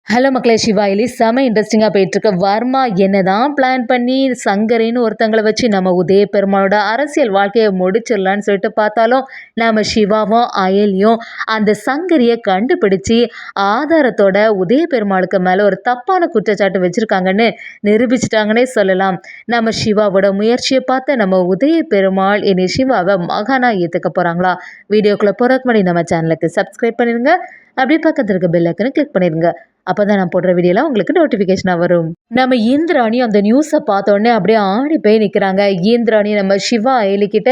Hello மக்களே! சிவாயிலி செம இன்ட்ரெஸ்டிங்கா போயிட்டுருக்கு. வர்மா என்னதான் பிளான் பண்ணி சங்கரின்னு ஒருத்தங்கள வச்சு நம்ம உதய பெருமாளோட அரசியல் வாழ்க்கைய முடிச்சிடலான்னு சொல்லிட்டு பார்த்தாலும், நம்ம சிவாவும், அயலியும் அந்த சங்கரிய கண்டுபிடிச்சு ஆதாரத்தோட உதய பெருமாளுக்கு மேல ஒரு தப்பான குற்றச்சாட்டு வச்சிருக்காங்கன்னு நிரூபிச்சுட்டாங்கன்னே சொல்லலாம். நம்ம சிவாவோட முயற்சிய பார்த்த நம்ம உதய பெருமாள் இனி சிவாவ மகானா ஏத்துக்க போறாங்களா? வீடியோக்குள்ள போறதுக்கு முன்னாடி நம்ம சேனலுக்கு சப்ஸ்கிரைப் பண்ணிருங்க. அப்படியே பக்கத்துல இருக்க பெல் ஐக்கனை கிளிக் பண்ணிருங்க. அப்பதான் நான் போடுற வீடியோலாம் உங்களுக்கு நோட்டிஃபிகேஷனா வரும். நம்ம இந்திராணி அந்த நியூஸை பார்த்த உடனே அப்படியே ஆடி போய் நிற்கிறாங்க. இந்திராணி நம்ம சிவா அயலிக்கிட்ட,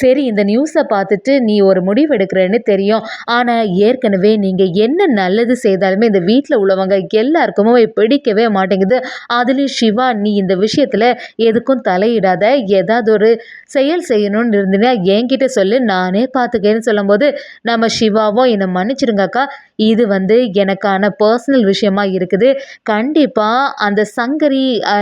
சரி இந்த நியூஸை பார்த்துட்டு நீ ஒரு முடிவு எடுக்கிறேன்னு தெரியும். ஆனால் ஏற்கனவே நீங்கள் என்ன நல்லது செய்தாலுமே இந்த வீட்டில் உள்ளவங்க எல்லாருக்குமே பிடிக்கவே மாட்டேங்குது. அதுலேயும் சிவா, நீ இந்த விஷயத்தில் எதுக்கும் தலையிடாத, ஏதாவது ஒரு செயல் செய்யணும்னு இருந்தீங்கன்னா என்கிட்ட சொல்லு, நானே பார்த்துக்கேன்னு சொல்லும்போது நம்ம சிவாவும், என்னை மன்னிச்சிடுங்கக்கா, இது எனக்கான பர்சனல் விஷயமா இருக்குது. கண்டிப்பாக அந்த சங்கரி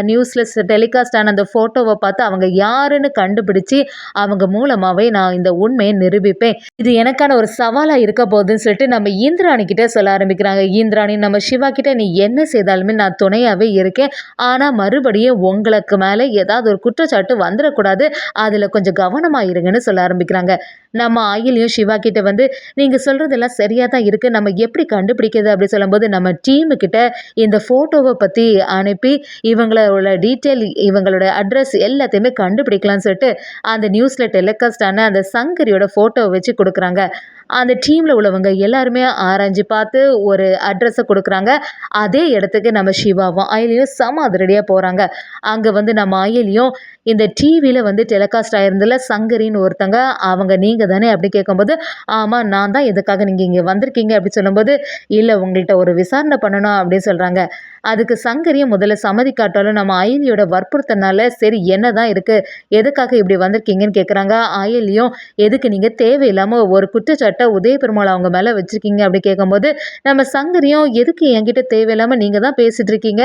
நியூஸில் டெலிகாஸ்ட் ஆன அந்த ஃபோட்டோவை பார்த்து அவங்க யாருன்னு கண்டுபிடிச்சி அவங்க மூலமாகவே நான் இந்த உண்மையை நிரூபிப்பேன். இது எனக்கான ஒரு சவாலாக இருக்க போகுதுன்னு சொல்லிட்டு நம்ம இந்திராணி கிட்ட சொல்ல ஆரம்பிக்கிறாங்க. இந்திராணி, நம்ம சிவா கிட்ட நீ என்ன செய்தாலுமே நான் துணையாகவே இருக்கேன். ஆனால் மறுபடியும் உங்களுக்கு மேலே ஏதாவது ஒரு குற்றச்சாட்டு வந்துடக்கூடாது. அதில் கொஞ்சம் கவனமாக இருங்கன்னு சொல்ல ஆரம்பிக்கிறாங்க. நம்ம அயலியும் சிவா கிட்ட நீங்கள் சொல்கிறதெல்லாம் சரியாக தான் இருக்குது. நம்ம எப்படி கண்டுபிடிக்கிறது அப்படி சொல்லும்போது நம்ம டீமுக்கிட்ட இந்த ஃபோட்டோவை பற்றி அனுப்பி இவங்களோட டீட்டெயில், இவங்களோட அட்ரஸ் எல்லாத்தையுமே கண்டுபிடிக்கலாம்னு சொல்லிட்டு அந்த நியூஸில் டெலிகாஸ்ட் ஆன அந்த சங்கரியோட ஃபோட்டோவை வச்சு கொடுக்குறாங்க. அந்த டீமில் உள்ளவங்க எல்லாருமே ஆராய்ஞ்சு பார்த்து ஒரு அட்ரஸை கொடுக்குறாங்க. அதே இடத்துக்கு நம்ம சிவாவும் அயலியும் செம அதிரடியாக போகிறாங்க. அங்கே நம்ம அயலியும், இந்த டிவியில் டெலிகாஸ்ட் ஆயிருந்ததில் சங்கரின்னு ஒருத்தங்க, அவங்க நீங்கள் தானே அப்படி கேட்கும்போது, ஆமாம் நான் தான், எதுக்காக நீங்கள் இங்கே வந்திருக்கீங்க அப்படி சொல்லும்போது, இல்லை உங்கள்கிட்ட ஒரு விசாரணை பண்ணணும் அப்படின்னு சொல்கிறாங்க. அதுக்கு சங்கரியும் முதல்ல சம்மதிக்காட்டாலும் நம்ம அயலியோட வற்புறுத்தனால சரி என்ன தான் இருக்குது, எதுக்காக இப்படி வந்திருக்கீங்கன்னு கேட்குறாங்க. அயலியும், எதுக்கு நீங்கள் தேவையில்லாமல் ஒரு குற்றச்சாட்டை உதய பெருமாள் அவங்க மேலே வச்சுருக்கீங்க அப்படி கேட்கும்போது நம்ம சங்கரியும், எதுக்கு என்கிட்ட தேவையில்லாமல் நீங்கள் தான் பேசிகிட்டு இருக்கீங்க,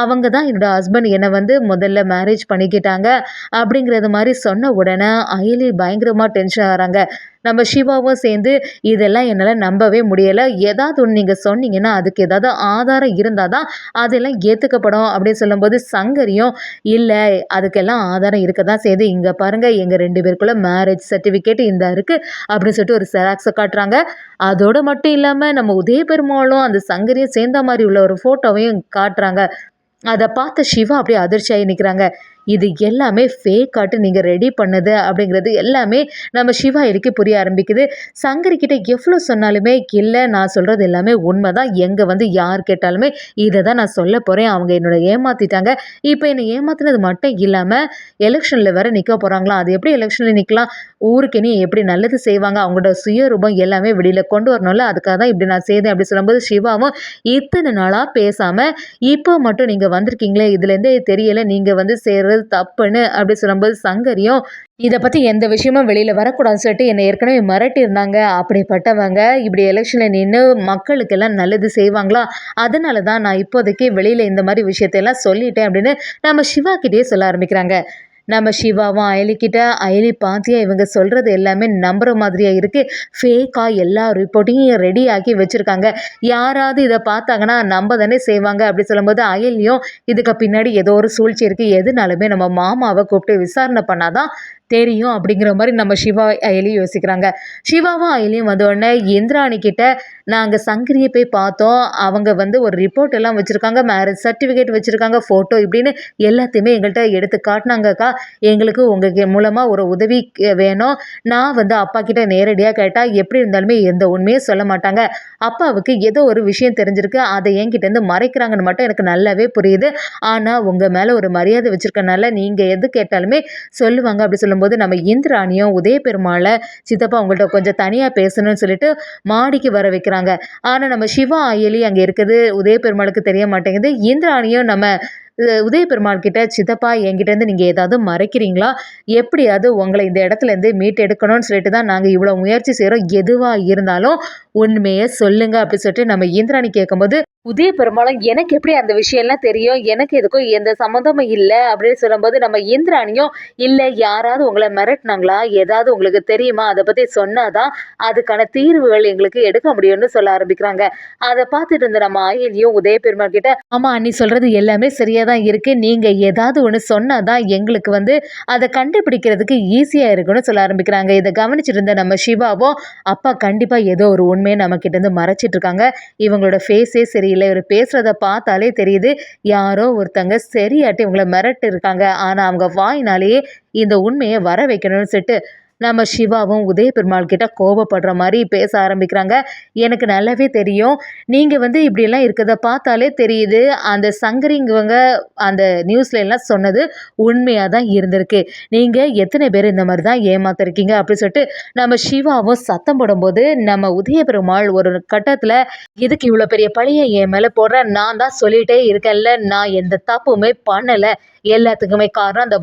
அவங்க தான் என்னோட ஹஸ்பண்ட் என்னை முதல்ல மேரேஜ் பண்ணிக்கிட்டாங்க அப்படிங்கிறது மாதிரி சொன்ன உடனே அயலி பயங்கரமாக டென்ஷன் ஆகிறாங்க. நம்ம சிவாவும் சேர்ந்து, இதெல்லாம் என்னால் நம்பவே முடியலை, ஏதாவது ஒன்று நீங்கள் சொன்னீங்கன்னா அதுக்கு ஏதாவது ஆதாரம் இருந்தால் தான் அதெல்லாம் ஏற்றுக்கப்படும் அப்படின்னு சொல்லும்போது சங்கரியும், இல்லை அதுக்கெல்லாம் ஆதாரம் இருக்க தான் செய்யுது, இங்கே பாருங்கள் எங்கள் 2 பேருக்குள்ள மேரேஜ் சர்டிஃபிகேட் இந்த இருக்குது அப்படின்னு சொல்லிட்டு ஒரு செராக்ஸை காட்டுறாங்க. அதோடு மட்டும் இல்லாமல் நம்ம உதய பெருமாளும் அந்த சங்கரியும் சேர்ந்த மாதிரி உள்ள ஒரு ஃபோட்டோவையும் காட்டுறாங்க. அதை பார்த்த சிவா அப்படியே அதிர்ச்சியாகி நிற்கிறாங்க. இது எல்லாமே ஃபேக் ஆட்டு நீங்கள் ரெடி பண்ணது அப்படிங்கிறது எல்லாமே நம்ம சிவா இருக்கு புரிய ஆரம்பிக்குது. சங்கரி கிட்ட எவ்வளோ சொன்னாலுமே, இல்லை நான் சொல்கிறது எல்லாமே உண்மை தான், எங்கே யார் கேட்டாலுமே இதை தான் நான் சொல்ல போகிறேன், அவங்க என்னோட ஏமாற்றிட்டாங்க. இப்போ என்னை ஏமாற்றினது மட்டும் இல்லாமல் எலெக்ஷனில் வேறு நிற்க போகிறாங்களாம். அது எப்படி எலெக்ஷனில் நிற்கலாம், ஊருக்கு நீ எப்படி நல்லது செய்வாங்க, அவங்களோட சுயரூபம் எல்லாமே வெளியில் கொண்டு வரணும்ல, அதுக்காக தான் இப்படி நான் செய்தேன் அப்படி சொல்லும்போது சிவாவும், இத்தனை நாளாக பேசாமல் இப்போ மட்டும் நீங்கள் வந்திருக்கீங்களே, இதுலேருந்தே தெரியலை நீங்கள் செய்கிறது தப்புன்னு அப்படி சொல்லும்போது சங்கரியும், இதை பற்றி எந்த விஷயமும் வெளியில் வரக்கூடாதுன்னு சொல்லிட்டு என்னை ஏற்கனவே மிரட்டியிருந்தாங்க, அப்படிப்பட்டவங்க இப்படி எலெக்ஷனில் நின்று மக்களுக்கெல்லாம் நல்லது செய்வாங்களா, அதனால தான் நான் இப்போதைக்கு வெளியில் இந்த மாதிரி விஷயத்தையெல்லாம் சொல்லிட்டேன் அப்படின்னு நம்ம சிவா கிட்டேயே சொல்ல ஆரம்பிக்கிறாங்க. நம்ம சிவாவும் அயலிக்கிட்ட, அயலி பாத்தியா இவங்க சொல்கிறது எல்லாமே நம்புகிற மாதிரியாக இருக்குது, ஃபேக்காக எல்லா ரிப்போர்ட்டையும் ரெடி ஆக்கி வச்சுருக்காங்க, யாராவது இதை பார்த்தாங்கன்னா நம்ப தானே செய்வாங்க அப்படி சொல்லும்போது அயலியும், இதுக்கு பின்னாடி ஏதோ ஒரு சூழ்ச்சி இருக்குது, எதுனாலுமே நம்ம மாமாவை கூப்பிட்டு விசாரணை பண்ணாதான் தெரியும் அப்படிங்கிற மாதிரி நம்ம சிவா அயலி யோசிக்கிறாங்க. சிவாவும் அயலியும் உடனே இந்திராணி கிட்ட, நாங்கள் சங்கரியை போய் பார்த்தோம், அவங்க ஒரு ரிப்போர்ட் எல்லாம் வச்சுருக்காங்க, மேரேஜ் சர்டிஃபிகேட் வச்சுருக்காங்க, ஃபோட்டோ இப்படின்னு எல்லாத்தையுமே எங்கள்கிட்ட எடுத்து காட்டினாங்கக்கா, எங்களுக்கு உங்கள் மூலமாக ஒரு உதவி வேணும், நான் அப்பா கிட்ட நேரடியாக கேட்டால் எப்படி இருந்தாலுமே எந்த உண்மையும் சொல்ல மாட்டாங்க, அப்பாவுக்கு ஏதோ ஒரு விஷயம் தெரிஞ்சிருக்கு, அதை என்கிட்டேருந்து மறைக்கிறாங்கன்னு மட்டும் எனக்கு நல்லாவே புரியுது, ஆனால் உங்கள் மேலே ஒரு மரியாதை வச்சுருக்கனால நீங்கள் எது கேட்டாலுமே சொல்லுவாங்க அப்படி சொல்லும்போது நம்ம இந்திராணியும் உதய பெருமாளை, சித்தப்பா உங்கள்கிட்ட கொஞ்சம் தனியாக பேசணும்னு சொல்லிட்டு மாடிக்கு வர வைக்கிறாங்க. ஆனால் நம்ம சிவா அயலி அங்கே இருக்குது உதய பெருமாளுக்கு தெரிய மாட்டேங்குது. இந்திராணியும் நம்ம உதய பெருமாள் கிட்ட, சித்தப்பா என்கிட்டேருந்து நீங்கள் ஏதாவது மறைக்கிறீங்களா, எப்படியாவது உங்களை இந்த இடத்துலேருந்து மீட் எடுக்கணும்னு சொல்லிட்டு தான் நாங்கள் இவ்வளோ முயற்சி செய்கிறோம், எதுவாக இருந்தாலும் உண்மையை சொல்லுங்க அப்படின்னு சொல்லிட்டு நம்ம இந்திராணி கேட்கும்போது உதய பெருமாளும் எனக்கு எப்படி அந்த விஷயம்லாம் தெரியும், எனக்கு எதுக்கும் எந்த சம்மந்தமும் இல்லை அப்படின்னு சொல்லும்போது நம்ம இந்திராணியும் இல்லை யாராவது உங்களை மிரட்டினாங்களா, ஏதாவது உங்களுக்கு தெரியுமா, அதை பற்றி சொன்னாதான் அதுக்கான தீர்வுகள் எங்களுக்கு எடுக்க முடியும்னு சொல்ல ஆரம்பிக்கிறாங்க. அதை பார்த்துட்டு இருந்த நம்ம ஆயிலியும் உதய பெருமாள் கிட்ட ஆமா அண்ணி சொல்றது எல்லாமே சரியா தான் இருக்கு, நீங்க ஏதாவது ஒன்று சொன்னாதான் எங்களுக்கு அதை கண்டுபிடிக்கிறதுக்கு ஈஸியா இருக்குன்னு சொல்ல ஆரம்பிக்கிறாங்க. இதை கவனிச்சிட்டு இருந்த நம்ம சிவாவும் அப்பா கண்டிப்பா ஏதோ ஒரு உண்மையை நம்ம கிட்ட இருந்து மறைச்சிட்டு இருக்காங்க, இவங்களோட ஃபேஸே சரி இல்லை, இவர் பேசுறத பார்த்தாலே தெரியுது யாரோ ஒருத்தங்க சரியாட்டி இவங்களை மிரட்டு இருக்காங்க, ஆனா அவங்க வாயினாலேயே இந்த உண்மையை வர வைக்கணும்னு சொல்லிட்டு நம்ம சிவாவும் உதய பெருமாள் கிட்ட கோபப்படுற மாதிரி பேச ஆரம்பிக்கிறாங்க. எனக்கு நல்லாவே தெரியும், நீங்க இப்படியெல்லாம் இருக்கிறத பார்த்தாலே தெரியுது அந்த சங்கரிங்கவங்க அந்த நியூஸ்ல எல்லாம் சொன்னது உண்மையா தான் இருந்திருக்கு, நீங்க எத்தனை பேர் இந்த மாதிரி தான் ஏமாத்திருக்கீங்க அப்படின்னு சொல்லிட்டு நம்ம சிவாவும் சத்தம் போடும்போது நம்ம உதய பெருமாள் ஒரு கட்டத்துல எதுக்கு இவ்வளவு பெரிய பழியை என் மேல போடுற, நான் தான் சொல்லிட்டே இருக்கேன்ல, நான் எந்த தப்புமே பண்ணல, எல்லாத்துக்குமே காரணம் அந்த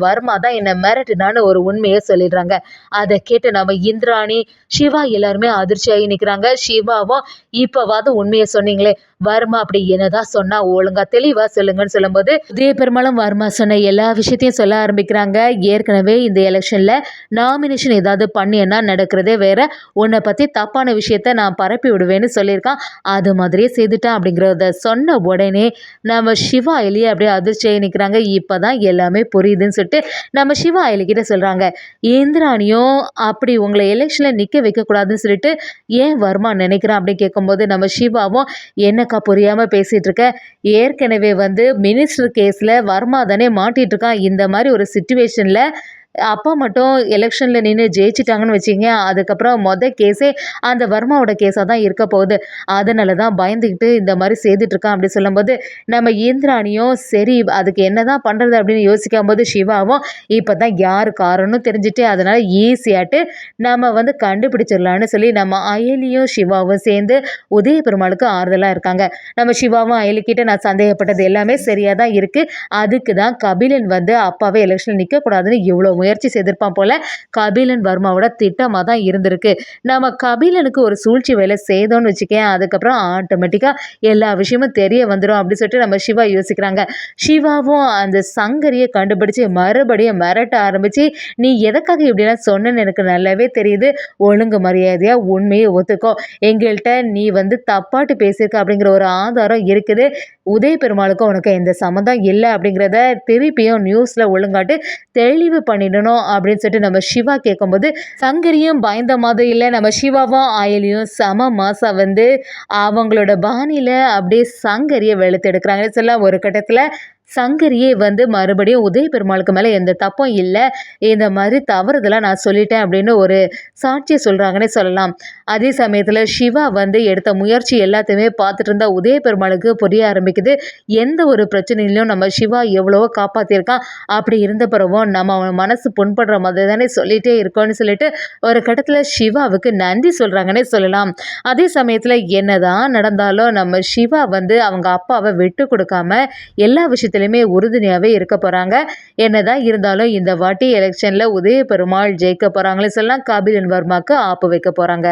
வர்மா தான் என்னை மிரட்டினான்னு ஒரு உண்மையை சொல்லிடுறாங்க. அதை கேட்டு நம்ம இந்திராணி சிவா எல்லாருமே அதிர்ச்சியாகி நிற்கிறாங்க. சிவாவும் இப்பவாவது உண்மையை சொன்னீங்களே, வர்மா அப்படி என்னதான் சொன்னா ஒழுங்கா தெளிவா சொல்லுங்கன்னு சொல்லும்போது உதய பெருமாளும் வர்மா சொன்ன எல்லா விஷயத்தையும் சொல்ல ஆரம்பிக்கிறாங்க. ஏற்கனவே இந்த எலெக்ஷன்ல நாமினேஷன் ஏதாவது பண்ணியன்னா நடக்கிறதே வேற, உன்னை பத்தி தப்பான விஷயத்த நான் பரப்பி விடுவேன்னு சொல்லியிருக்கான், அது மாதிரியே செய்துட்டான் அப்படிங்கிறத சொன்ன உடனே நம்ம சிவா எலியே அப்படியே அதிர்ச்சியாகி நிற்கிறாங்க. இப்பதான் எல்லாமே புரியுதுன்னு சொல்லிட்டு நம்ம சிவா எலிகிட்ட சொல்றாங்க. இந்திராணியும் அப்படி உங்களை எலெக்ஷன்ல நிக்க வைக்க கூடாதுன்னு சொல்லிட்டு ஏன் வர்மா நினைக்கிறான் அப்படின்னு கேட்கும்போது நம்ம சிவாவும் என்னக்கா புரியாம பேசிட்டு இருக்க, ஏற்கனவே மினிஸ்டர் கேஸ்ல வர்மா தானே மாட்டிட்டு இருக்கான், இந்த மாதிரி ஒரு சிச்சுவேஷன்ல அப்பா மட்டும் எலெக்ஷனில் நின்று ஜெயிச்சிட்டாங்கன்னு வச்சிங்க, அதுக்கப்புறம் கேஸே அந்த வர்மாவோட கேஸாக தான் இருக்க போகுது, அதனால தான் பயந்துக்கிட்டு இந்த மாதிரி செய்துட்ருக்கான் அப்படி சொல்லும்போது நம்ம இந்திராணியும் சரி அதுக்கு என்ன தான் பண்ணுறது அப்படின்னு யோசிக்கும் போது சிவாவும் இப்போ தான் யார் காரணம்னு தெரிஞ்சுட்டு அதனால் ஈஸியாட்டு நம்ம கண்டுபிடிச்சிடலான்னு சொல்லி நம்ம அயலியும் சிவாவும் சேர்ந்து உதய பெருமாளுக்கு ஆறுதலாக இருக்காங்க. நம்ம சிவாவும் அயலிக்கிட்ட நான் சந்தேகப்பட்டது எல்லாமே சரியாக தான் இருக்குது, அதுக்கு தான் கபிலன் அப்பாவே எலெக்ஷனில் நிற்கக்கூடாதுன்னு இவ்வளோ முயற்சி செய்திருப்பான் போல, கபிலன் வர்மாவோட திட்டமாக தான் இருந்திருக்கு, நம்ம கபிலனுக்கு ஒரு சூழ்ச்சி வேலை செய்தோன்னு வச்சுக்கேன், அதுக்கப்புறம் ஆட்டோமேட்டிக்காக எல்லா விஷயமும் தெரிய வந்துடும் அப்படின்னு சொல்லிட்டு நம்ம சிவா யோசிக்கிறாங்க. சிவாவும் அந்த சங்கரியை கண்டுபிடிச்சு மறுபடியும் மிரட்ட ஆரம்பிச்சு நீ எதுக்காக இப்படிலாம் சொன்னேன்னு எனக்கு நல்லாவே தெரியுது, ஒழுங்கு மரியாதையாக உண்மையை ஒத்துக்கோ, எங்கள்கிட்ட நீ தப்பாட்டு பேசியிருக்க அப்படிங்கிற ஒரு ஆதாரம் இருக்குது, உதய பெருமாளுக்கும் உனக்கு எந்த சம்மந்தம் இல்லை அப்படிங்கிறத திருப்பியும் நியூஸில் ஒழுங்காட்டு தெளிவு பண்ணிடணும் அப்படின்னு சொல்லிட்டு நம்ம சிவா கேட்கும்போது சங்கரியும் பயந்த மாதிரி இல்லை, நம்ம சிவாவும் ஆயிலையும் செம மாசா அவங்களோட பாணியில் அப்படியே சங்கரியை வெளுத்தெடுக்கிறாங்கன்னு சொல்ல ஒரு கட்டத்தில் சங்கரியே மறுபடியும் உதய பெருமாளுக்கு மேலே எந்த தப்பும் இல்லை, இந்த மாதிரி தவறுதெல்லாம் நான் சொல்லிட்டேன் அப்படின்னு ஒரு சாட்சியை சொல்கிறாங்கன்னே சொல்லலாம். அதே சமயத்தில் சிவா எடுத்த முயற்சி எல்லாத்தையுமே பார்த்துட்டு இருந்தால் உதய பெருமாளுக்கு புரிய ஆரம்பிக்குது, எந்த ஒரு பிரச்சனையிலையும் நம்ம சிவா எவ்வளவோ காப்பாற்றிருக்கான், அப்படி இருந்த பிறகும் நம்ம அவன் மனசு புண்படுற மாதிரி தானே சொல்லிகிட்டே இருக்கோன்னு சொல்லிட்டு ஒரு கட்டத்தில் சிவாவுக்கு நன்றி சொல்கிறாங்கன்னே சொல்லலாம். அதே சமயத்தில் என்னதான் நடந்தாலும் நம்ம சிவா அவங்க அப்பாவை விட்டு கொடுக்காம எல்லா விஷயத்தையும் உறுதுணையாவே இருக்க போறாங்க. என்னதான் இருந்தாலும் இந்த வாட்டி எலெக்ஷன்ல உதய பெருமாள் ஜெயிக்க போறாங்களே சொல்லலாம், கபிலன் வர்மாக்கு ஆப்பு வைக்க போறாங்க.